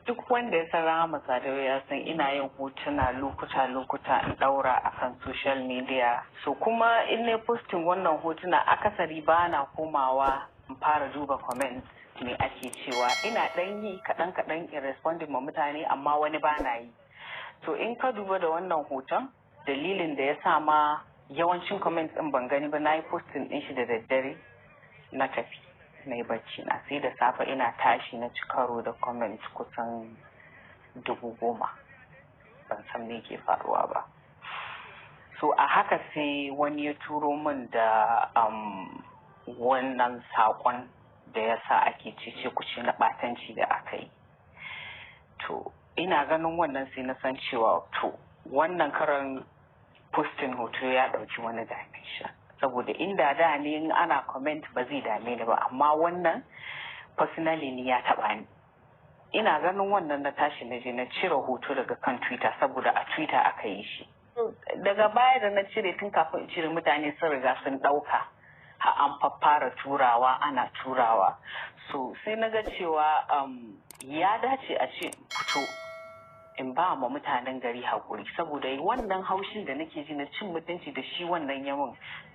duk wanda ya san Rahama Sadau ya san ina yin hotuna lokuta in daura akan social media. So kuma in ne posting wannan hotuna akasari ba na komawa in fara duba comments me ake cewa, ina dan yi kaɗan in responding ma mutane amma wani ba na yi. So in ka duba da wannan hoton, dalilin da ya sa ma yawancin comments din ban gani ba, na yi posting din shi da daddare na tafi na yi bacci na, sai da safe ina tashi na ci karo da comments kusan 10,000. Ban san me ke faruwa ba. So a haka sai wani ya turo min da wannan saƙon da ya sa ake cece kuce na ɓatanci da aka yi. To ina ganin wannan sai na san cewa to wannan karan posting hoto ya ɗauki wani dimension, saboda inda da ne in ana comment ba zai dame ni ba, amma wannan personally ni ya taɓa ni. Ina ganin wannan na tashi na je na cire hoto daga kan Twitter, saboda a Twitter aka yi shi. Daga baya da na cire, tun kafin in cire mutane sun riga sun ɗauka, an fara turawa ana turawa. So sai na ga cewa ya dace a ce fito in ba ma mutanen gari haƙuri, saboda wannan haushin da nake ji na cin mutunci da shi wannan yamin,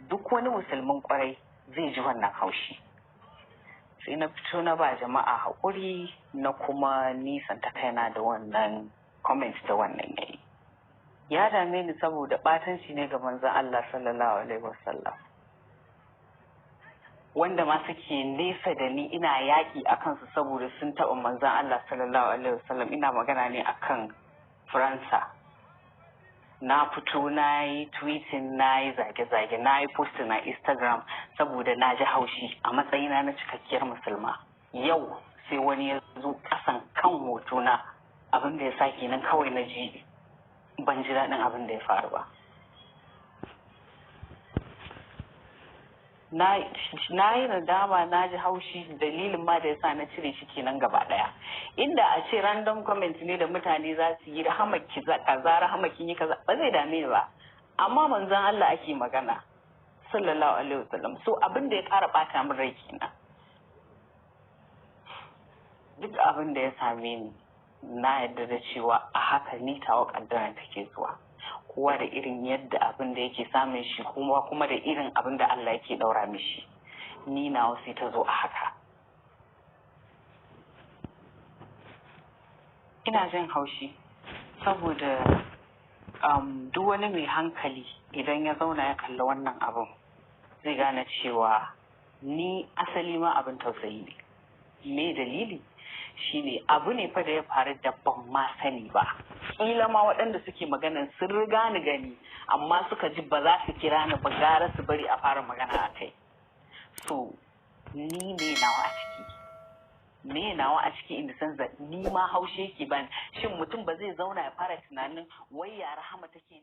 duk wani musulmin kwarai zai ji wannan haushi. Sai na fito na ba jama'a haƙuri, na kuma nisanta kaina da wannan comments da wannan yayi. Ya dame ni saboda ɓatanci ne ga manzon Allah sallallahu alaihi wasallam, wanda ma suke nesa da ni ina yaƙi a kansu saboda sun taɓa manzon Allah sallallahu alaihi wasallam. Ina magana ne akan Faransa. Na fito na yi tweeting, na yi zage-zage, na yi post na Instagram saboda na ji haushi a matsayina na cikakkiyar musulma. Yau sai wani ya zo ƙasan kan hotona, abin da ya sa kenan kawai na ji ban ji daɗin abin da ya faru ba. Na yi nadama, na ji haushi, dalilin ma da yasa na cire shi kenan gaba daya. Inda a ce random comment ne da mutane za su yi Rahama ki kaza, Rahama kin yi kaza, ba zai dame ni ba, amma manzon Allah ake magana sallallahu alaihi wasallam. So abin da ya ƙara bata min rai kenan. Duk abin da ya same ni na yarda da cewa a haka ni tawa kaddara take zuwa, kowa da irin yadda abin da yake samun shi, kuma da irin abin da Allah yake daura mishi. Ni na sai ta zo a haka. Ina jin haushi saboda duk wani mai hankali idan ya zauna ya kalli wannan abin zai gane cewa ni asali ma abin tausayi ne. Me dalili? Shine abu ne fa da ya faru da ban ma sani ba. Kila ma waɗanda suke maganan sun riga ni gani, amma suka ji ba za su kira ni ba, gara su bari a fara magana a kai. So ni ne nawa a ciki, me nawa a ciki, inda san ni ma haushe yake bani. Shin mutum ba zai zauna ya fara tunanin wai ya Rahama take ji